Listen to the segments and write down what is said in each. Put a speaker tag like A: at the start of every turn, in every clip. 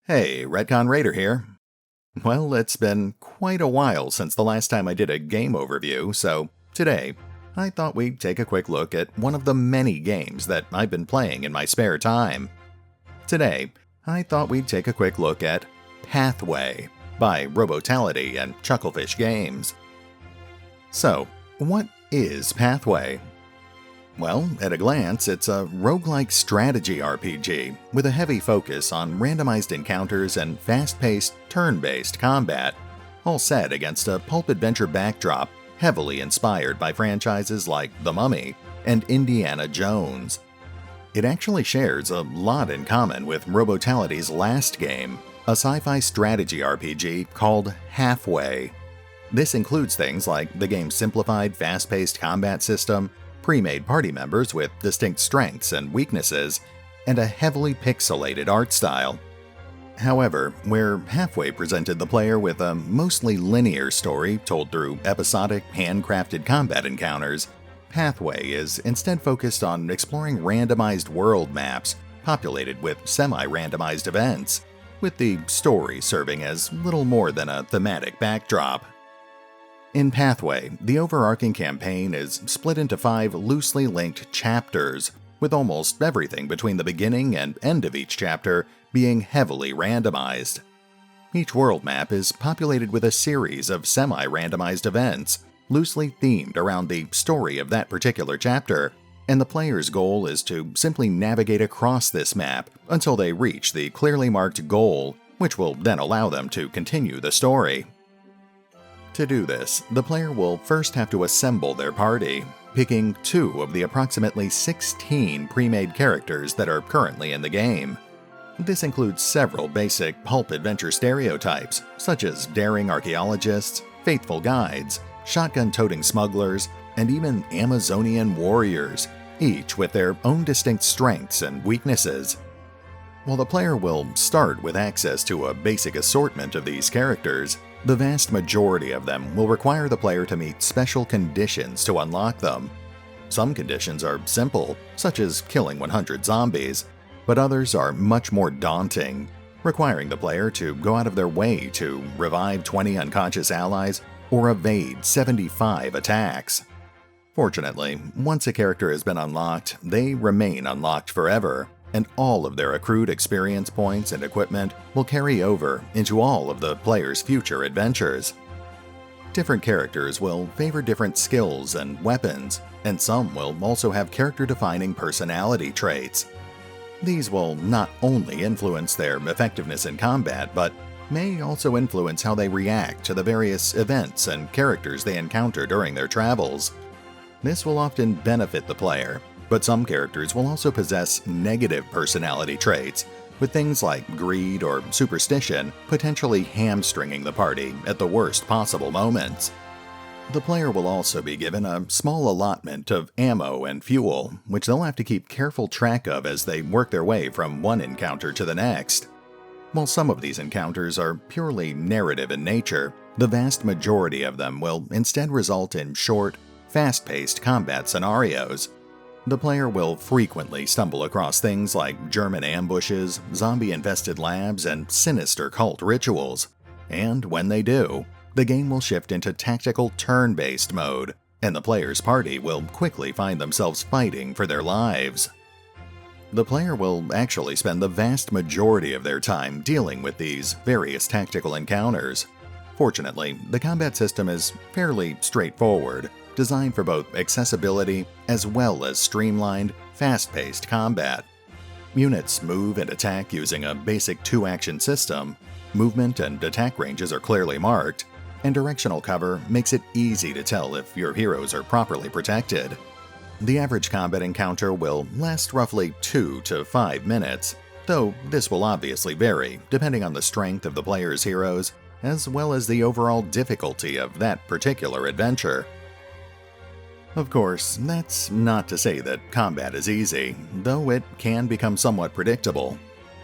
A: Hey, RetconRaider here. Well, it's been quite a while since the last time I did a game overview, so today I thought we'd take a quick look at one of the many games that I've been playing in my spare time. Today, I thought we'd take a quick look at Pathway by Robotality and Chucklefish Games. So, what is Pathway? Well, at a glance, it's a roguelike strategy RPG with a heavy focus on randomized encounters and fast-paced, turn-based combat, all set against a pulp-adventure backdrop heavily inspired by franchises like The Mummy and Indiana Jones. It actually shares a lot in common with Robotality's last game, a sci-fi strategy RPG called Halfway. This includes things like the game's simplified, fast-paced combat system, pre-made party members with distinct strengths and weaknesses, and a heavily pixelated art style. However, where Halfway presented the player with a mostly linear story told through episodic, handcrafted combat encounters, Pathway is instead focused on exploring randomized world maps populated with semi-randomized events, with the story serving as little more than a thematic backdrop. In Pathway, the overarching campaign is split into 5 loosely linked chapters, with almost everything between the beginning and end of each chapter being heavily randomized. Each world map is populated with a series of semi-randomized events, loosely themed around the story of that particular chapter, and the player's goal is to simply navigate across this map until they reach the clearly marked goal, which will then allow them to continue the story. To do this, the player will first have to assemble their party, picking 2 of the approximately 16 pre-made characters that are currently in the game. This includes several basic pulp-adventure stereotypes, such as daring archaeologists, faithful guides, shotgun-toting smugglers, and even Amazonian warriors, each with their own distinct strengths and weaknesses. While the player will start with access to a basic assortment of these characters, the vast majority of them will require the player to meet special conditions to unlock them. Some conditions are simple, such as killing 100 zombies, but others are much more daunting, requiring the player to go out of their way to revive 20 unconscious allies or evade 75 attacks. Fortunately, once a character has been unlocked, they remain unlocked forever, and all of their accrued experience points and equipment will carry over into all of the player's future adventures. Different characters will favor different skills and weapons, and some will also have character-defining personality traits. These will not only influence their effectiveness in combat, but may also influence how they react to the various events and characters they encounter during their travels. This will often benefit the player, but some characters will also possess negative personality traits, with things like greed or superstition potentially hamstringing the party at the worst possible moments. The player will also be given a small allotment of ammo and fuel, which they'll have to keep careful track of as they work their way from one encounter to the next. While some of these encounters are purely narrative in nature, the vast majority of them will instead result in short, fast-paced combat scenarios. The player will frequently stumble across things like German ambushes, zombie-infested labs, and sinister cult rituals. And when they do, the game will shift into tactical turn-based mode, and the player's party will quickly find themselves fighting for their lives. The player will actually spend the vast majority of their time dealing with these various tactical encounters. Fortunately, the combat system is fairly straightforward, designed for both accessibility as well as streamlined, fast-paced combat. Units move and attack using a basic 2-action system, movement and attack ranges are clearly marked, and directional cover makes it easy to tell if your heroes are properly protected. The average combat encounter will last roughly 2 to 5 minutes, though this will obviously vary depending on the strength of the player's heroes, as well as the overall difficulty of that particular adventure. Of course, that's not to say that combat is easy, though it can become somewhat predictable.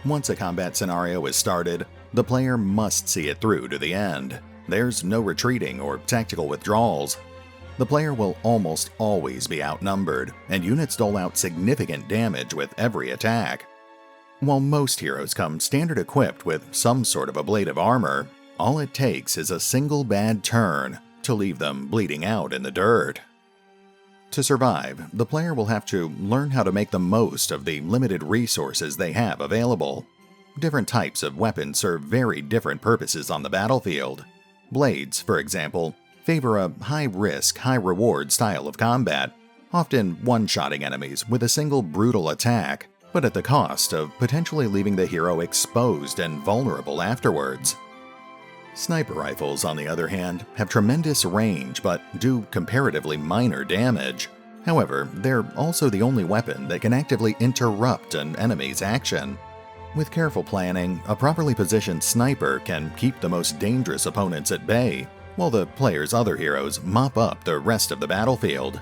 A: Once a combat scenario is started, the player must see it through to the end. There's no retreating or tactical withdrawals. The player will almost always be outnumbered, and units dole out significant damage with every attack. While most heroes come standard equipped with some sort of ablative armor, all it takes is a single bad turn to leave them bleeding out in the dirt. To survive, the player will have to learn how to make the most of the limited resources they have available. Different types of weapons serve very different purposes on the battlefield. Blades, for example, favor a high-risk, high-reward style of combat, often one-shotting enemies with a single brutal attack, but at the cost of potentially leaving the hero exposed and vulnerable afterwards. Sniper rifles, on the other hand, have tremendous range but do comparatively minor damage. However, they're also the only weapon that can actively interrupt an enemy's action. With careful planning, a properly positioned sniper can keep the most dangerous opponents at bay, while the player's other heroes mop up the rest of the battlefield.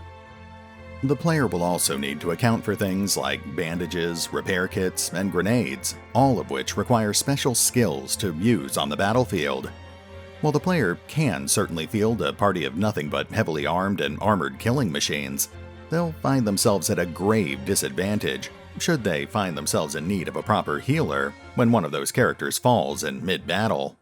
A: The player will also need to account for things like bandages, repair kits, and grenades, all of which require special skills to use on the battlefield. While the player can certainly field a party of nothing but heavily armed and armored killing machines, they'll find themselves at a grave disadvantage should they find themselves in need of a proper healer when one of those characters falls in mid-battle.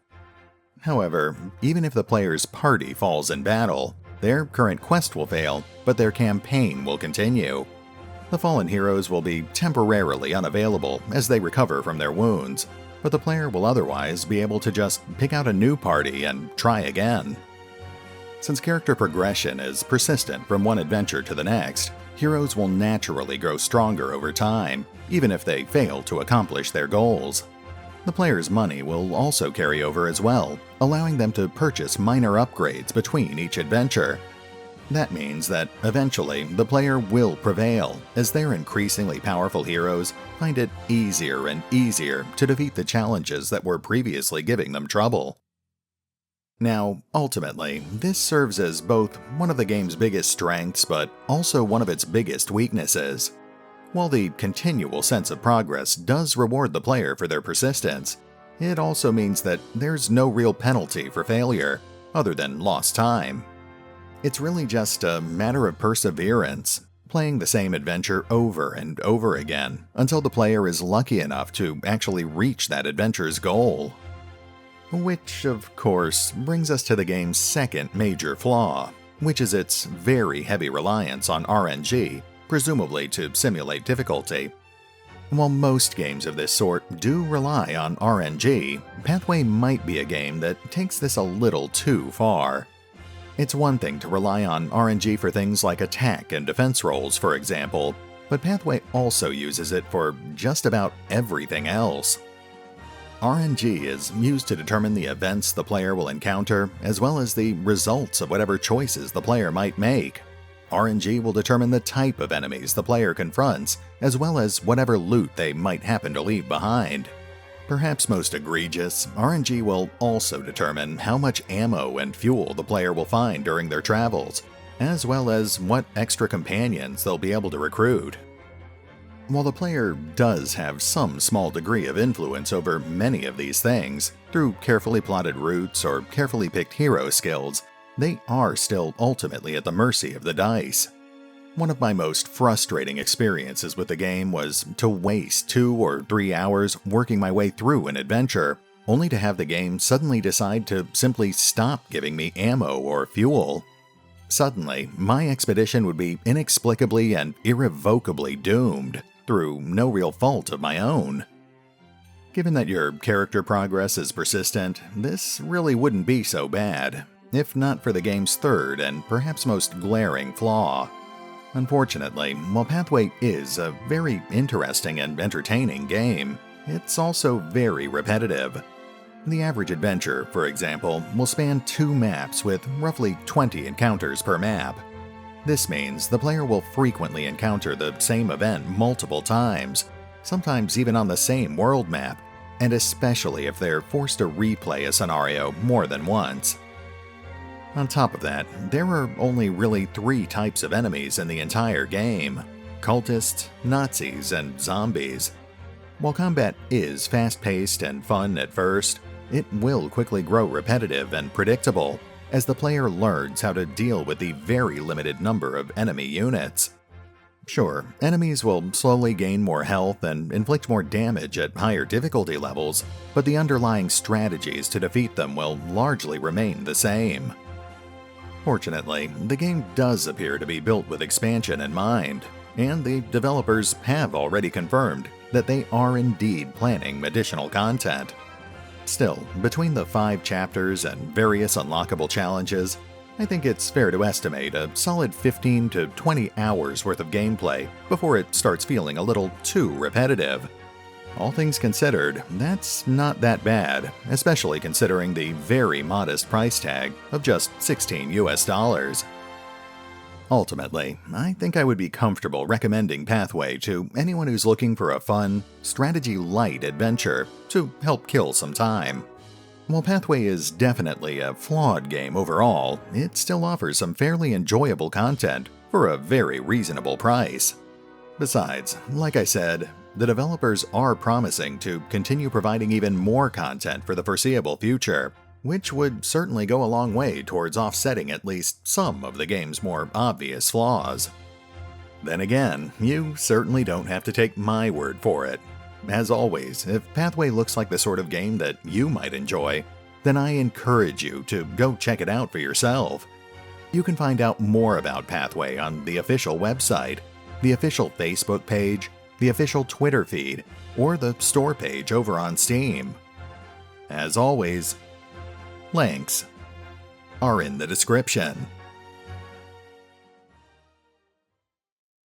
A: However, even if the player's party falls in battle, their current quest will fail, but their campaign will continue. The fallen heroes will be temporarily unavailable as they recover from their wounds, but the player will otherwise be able to just pick out a new party and try again. Since character progression is persistent from one adventure to the next, heroes will naturally grow stronger over time, even if they fail to accomplish their goals. The player's money will also carry over as well, allowing them to purchase minor upgrades between each adventure. That means that eventually the player will prevail, as their increasingly powerful heroes find it easier and easier to defeat the challenges that were previously giving them trouble. Now, ultimately, this serves as both one of the game's biggest strengths but also one of its biggest weaknesses. While the continual sense of progress does reward the player for their persistence, it also means that there's no real penalty for failure, other than lost time. It's really just a matter of perseverance, playing the same adventure over and over again until the player is lucky enough to actually reach that adventure's goal. Which, of course, brings us to the game's second major flaw, which is its very heavy reliance on RNG, presumably to simulate difficulty. While most games of this sort do rely on RNG, Pathway might be a game that takes this a little too far. It's one thing to rely on RNG for things like attack and defense rolls, for example, but Pathway also uses it for just about everything else. RNG is used to determine the events the player will encounter, as well as the results of whatever choices the player might make. RNG will determine the type of enemies the player confronts, as well as whatever loot they might happen to leave behind. Perhaps most egregious, RNG will also determine how much ammo and fuel the player will find during their travels, as well as what extra companions they'll be able to recruit. While the player does have some small degree of influence over many of these things, through carefully plotted routes or carefully picked hero skills, they are still ultimately at the mercy of the dice. One of my most frustrating experiences with the game was to waste 2 or 3 hours working my way through an adventure, only to have the game suddenly decide to simply stop giving me ammo or fuel. Suddenly, my expedition would be inexplicably and irrevocably doomed, through no real fault of my own. Given that your character progress is persistent, this really wouldn't be so bad, if not for the game's third and perhaps most glaring flaw. Unfortunately, while Pathway is a very interesting and entertaining game, it's also very repetitive. The average adventure, for example, will span 2 maps with roughly 20 encounters per map. This means the player will frequently encounter the same event multiple times, sometimes even on the same world map, and especially if they're forced to replay a scenario more than once. On top of that, there are only really 3 types of enemies in the entire game: cultists, Nazis, and zombies. While combat is fast-paced and fun at first, it will quickly grow repetitive and predictable as the player learns how to deal with the very limited number of enemy units. Sure, enemies will slowly gain more health and inflict more damage at higher difficulty levels, but the underlying strategies to defeat them will largely remain the same. Fortunately, the game does appear to be built with expansion in mind, and the developers have already confirmed that they are indeed planning additional content. Still, between the 5 chapters and various unlockable challenges, I think it's fair to estimate a solid 15 to 20 hours worth of gameplay before it starts feeling a little too repetitive. All things considered, that's not that bad, especially considering the very modest price tag of just $16 US. Ultimately, I think I would be comfortable recommending Pathway to anyone who's looking for a fun, strategy-light adventure to help kill some time. While Pathway is definitely a flawed game overall, it still offers some fairly enjoyable content for a very reasonable price. Besides, like I said, the developers are promising to continue providing even more content for the foreseeable future, which would certainly go a long way towards offsetting at least some of the game's more obvious flaws. Then again, you certainly don't have to take my word for it. As always, if Pathway looks like the sort of game that you might enjoy, then I encourage you to go check it out for yourself. You can find out more about Pathway on the official website, the official Facebook page, the official Twitter feed, or the store page over on Steam. As always, links are in the description.